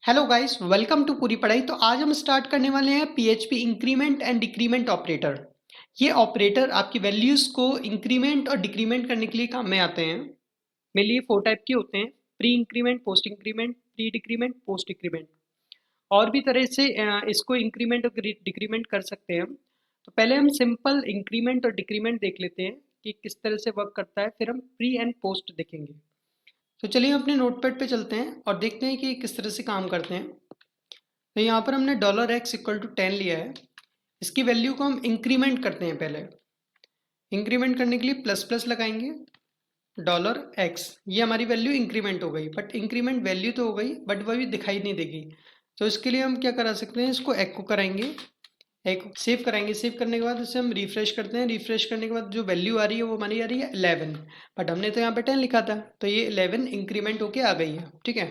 Hello guys, welcome to पूरी पढ़ाई। तो आज हम स्टार्ट करने वाले हैं PHP increment and decrement operator. ये ऑपरेटर आपकी वैल्यूज को इंक्रीमेंट और डिक्रीमेंट करने के लिए काम में आते हैं। मेनली ये 4 टाइप के होते हैं: pre increment, post increment, pre decrement, post decrement. और भी तरह से इसको इंक्रीमेंट और डिक्रीमेंट कर सकते हैं हम। तो पहले हम सिंपल इंक्रीमेंट और डिक्रीमेंट देख लेते हैं कि किस तरह से वर्क करता है, फिर हम प्री एंड पोस्ट देखेंगे। तो चलिए हम अपने नोटपैड पे चलते हैं और देखते हैं कि किस तरह से काम करते हैं। तो यहाँ पर हमने $x = 10 लिया है। इसकी वैल्यू को हम इंक्रीमेंट करते हैं। पहले इंक्रीमेंट करने के लिए प्लस प्लस लगाएंगे। $x, ये हमारी वैल्यू इंक्रीमेंट हो गई, बट इंक्रीमेंट वैल्यू तो हो गई बट वही दिखाई नहीं देगी। तो इसके लिए हम क्या करा सकते हैं, इसको एको कराएंगे, एक सेव कराएंगे। सेव करने के बाद इसे हम रिफ्रेश करते हैं। रिफ्रेश करने के बाद जो वैल्यू आ रही है वो हमारी आ रही है 11, बट हमने तो यहाँ पे 10 लिखा था, तो ये 11 इंक्रीमेंट होके आ गई है। ठीक है,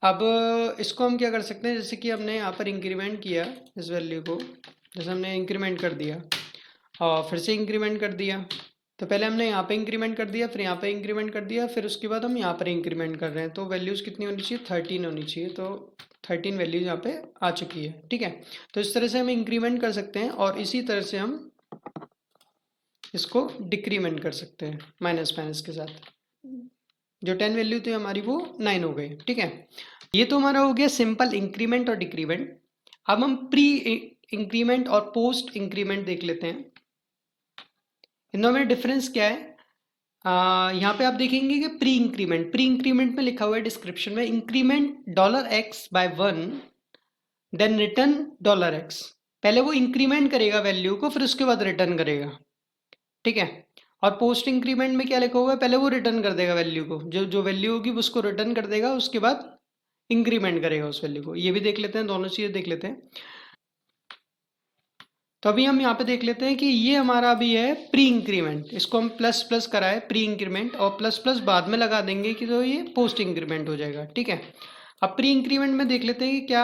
अब इसको हम क्या कर सकते हैं, जैसे कि हमने यहाँ पर इंक्रीमेंट किया इस वैल्यू को, जैसे हमने इंक्रीमेंट कर दिया और फिर से इंक्रीमेंट कर दिया। तो पहले हमने यहाँ पे इंक्रीमेंट कर दिया, फिर यहाँ पे इंक्रीमेंट कर दिया, फिर उसके बाद हम यहाँ पर इंक्रीमेंट कर रहे हैं। तो वैल्यूज़ कितनी होनी चाहिए, 13 होनी चाहिए। तो 13 वैल्यूज यहाँ पे आ चुकी है। ठीक है, तो इस तरह से हम इंक्रीमेंट कर सकते हैं और इसी तरह से हम इसको डिक्रीमेंट कर सकते हैं माइनस माइनस के साथ। जो 10 वैल्यू थी हमारी वो 9 हो गई। ठीक है, ये तो हमारा हो गया सिंपल इंक्रीमेंट और डिक्रीमेंट। अब हम प्री इंक्रीमेंट और पोस्ट इंक्रीमेंट देख लेते हैं। इन दोनों में डिफरेंस क्या है। यहाँ पे आप देखेंगे कि प्री इंक्रीमेंट में लिखा हुआ है डिस्क्रिप्शन में, increment $x/1 then return $x। पहले वो इंक्रीमेंट करेगा वैल्यू को, फिर उसके बाद रिटर्न करेगा। ठीक है, और पोस्ट इंक्रीमेंट में क्या लिखा हुआ है, पहले वो रिटर्न कर देगा वैल्यू को, जो जो वैल्यू होगी उसको रिटर्न कर देगा, उसके बाद इंक्रीमेंट करेगा उस वैल्यू को। ये भी देख लेते हैं, दोनों चीज़ें देख लेते हैं। तो अभी हम यहाँ पे देख लेते हैं कि ये हमारा अभी है प्री इंक्रीमेंट, इसको हम प्लस प्लस करा है प्री इंक्रीमेंट, और प्लस प्लस बाद में लगा देंगे कि तो ये पोस्ट इंक्रीमेंट हो जाएगा। ठीक है, अब प्री इंक्रीमेंट में देख लेते हैं कि क्या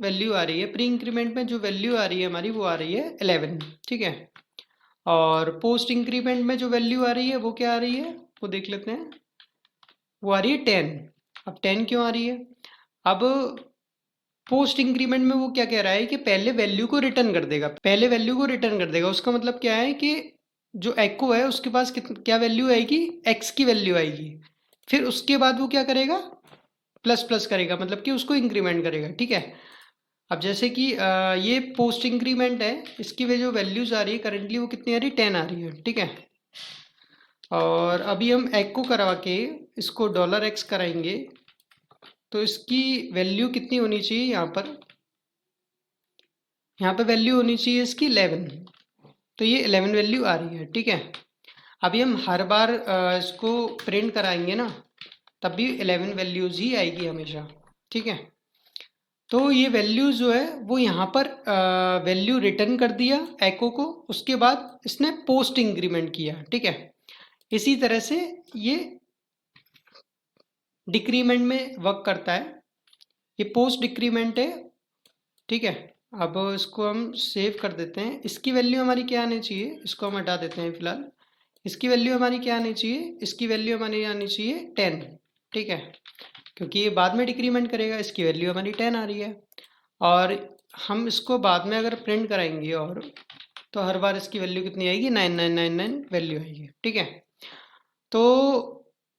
वैल्यू आ रही है। प्री इंक्रीमेंट में जो वैल्यू आ रही है हमारी वो आ रही है 11। ठीक है, और पोस्ट इंक्रीमेंट में जो वैल्यू आ रही है वो क्या आ रही है, वो देख लेते हैं, वो आ रही है 10। अब 10 क्यों आ रही है, अब पोस्ट इंक्रीमेंट में वो क्या कह रहा है कि पहले वैल्यू को रिटर्न कर देगा, पहले वैल्यू को रिटर्न कर देगा। उसका मतलब क्या है कि जो एको है उसके पास क्या वैल्यू आएगी, एक्स की वैल्यू आएगी, फिर उसके बाद वो क्या करेगा, प्लस प्लस करेगा, मतलब कि उसको इंक्रीमेंट करेगा। ठीक है, अब जैसे कि ये पोस्ट इंक्रीमेंट है, इसकी जो वैल्यूज आ रही है करंटली वो कितनी आ रही है, 10 आ रही है। ठीक है, और अभी हम एको करवा के इसको $x कराएंगे, तो इसकी वैल्यू कितनी होनी चाहिए, यहाँ पे वैल्यू होनी चाहिए इसकी 11। तो ये 11 वैल्यू आ रही है। ठीक है, अभी हम हर बार इसको प्रिंट कराएंगे ना, तब भी 11 वैल्यूज ही आएगी हमेशा। ठीक है, तो ये वैल्यू जो है वो यहाँ पर वैल्यू रिटर्न कर दिया एको को, उसके बाद इसने पोस्ट इंक्रीमेंट किया। ठीक है, इसी तरह से ये डिक्रीमेंट में वर्क करता है, ये पोस्ट डिक्रीमेंट है। ठीक है, अब इसको हम सेव कर देते हैं। इसकी वैल्यू हमारी क्या आनी चाहिए, इसको हम हटा देते हैं फिलहाल। इसकी वैल्यू हमारी क्या आनी चाहिए, इसकी वैल्यू हमारी आनी चाहिए 10। ठीक है, क्योंकि ये बाद में डिक्रीमेंट करेगा, इसकी वैल्यू हमारी 10 आ रही है। और हम इसको बाद में अगर प्रिंट कराएंगे और, तो हर बार इसकी वैल्यू कितनी आएगी, 9999 वैल्यू आएगी। ठीक है, तो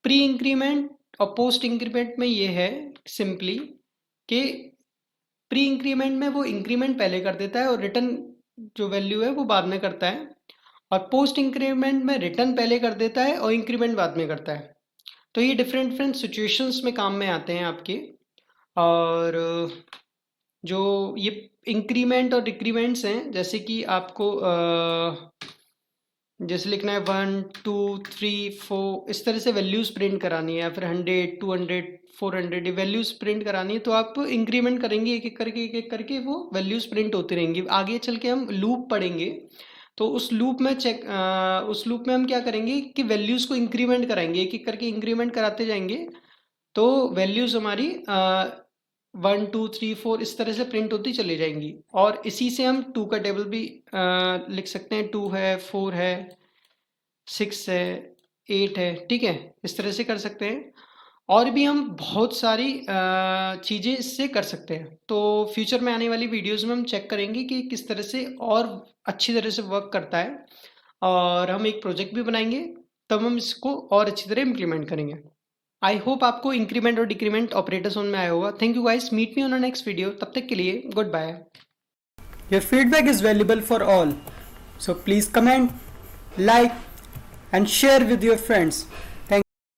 प्री इंक्रीमेंट और पोस्ट इंक्रीमेंट में ये है सिंपली कि प्री इंक्रीमेंट में वो इंक्रीमेंट पहले कर देता है और रिटर्न जो वैल्यू है वो बाद में करता है, और पोस्ट इंक्रीमेंट में रिटर्न पहले कर देता है और इंक्रीमेंट बाद में करता है। तो ये डिफरेंट डिफरेंट सिचुएशंस में काम में आते हैं आपके। और जो ये इंक्रीमेंट और डिक्रीमेंट्स हैं, जैसे कि आपको जैसे लिखना है 1 2 3 4, इस तरह से वैल्यूज प्रिंट करानी है, या फिर 100 200 400 ये वैल्यूज प्रिंट करानी है, तो आप इंक्रीमेंट करेंगे एक एक करके वो वैल्यूज प्रिंट होती रहेंगी। आगे चल के हम लूप पढ़ेंगे, तो उस लूप में उस लूप में हम क्या करेंगे कि वैल्यूज को इंक्रीमेंट कराएंगे, एक एक करके इंक्रीमेंट कराते जाएंगे, तो वैल्यूज हमारी 1 2 3 4 इस तरह से प्रिंट होती चली जाएंगी। और इसी से हम 2 का टेबल भी लिख सकते हैं, 2 है, 4 है, 6 है, 8 है। ठीक है, इस तरह से कर सकते हैं। और भी हम बहुत सारी चीज़ें इससे कर सकते हैं। तो फ्यूचर में आने वाली वीडियोस में हम चेक करेंगे कि किस तरह से और अच्छी तरह से वर्क करता है, और हम एक प्रोजेक्ट भी बनाएंगे, तब हम इसको और अच्छी तरह इम्प्लीमेंट करेंगे। आई होप आपको इंक्रीमेंट और डिक्रीमेंट ऑपरेटर समझ में आया होगा। Thank you guys, meet me on a next video, तब तक के लिए good bye. Your feedback is valuable for all, so please comment, like, and share with your friends.